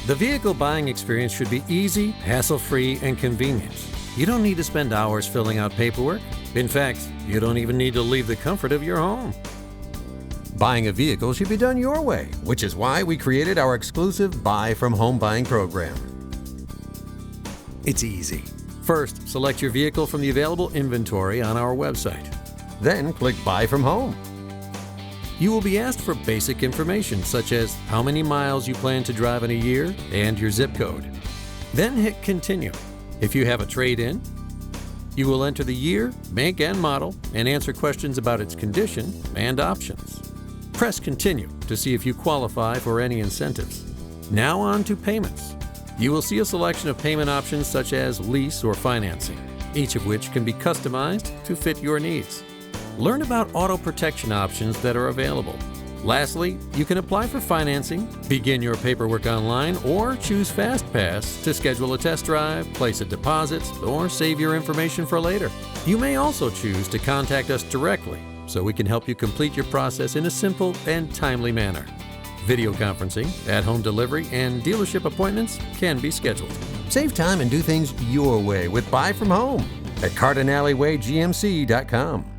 The vehicle buying experience should be easy, hassle-free, and convenient. You don't need to spend hours filling out paperwork. In fact, you don't even need to leave the comfort of your home. Buying a vehicle should be done your way, which is why we created our exclusive Buy from Home buying program. It's easy. First, select your vehicle from the available inventory on our website. Then click Buy from Home. You will be asked for basic information such as how many miles you plan to drive in a year and your zip code. Then hit Continue. If you have a trade-in, you will enter the year, make, and model and answer questions about its condition and options. Press Continue to see if you qualify for any incentives. Now on to payments. You will see a selection of payment options such as lease or financing, each of which can be customized to fit your needs. Learn about auto protection options that are available. Lastly, you can apply for financing, begin your paperwork online, or choose FastPass to schedule a test drive, place a deposit, or save your information for later. You may also choose to contact us directly so we can help you complete your process in a simple and timely manner. Video conferencing, at-home delivery, and dealership appointments can be scheduled. Save time and do things your way with Buy from Home at CardinaleGMC.com.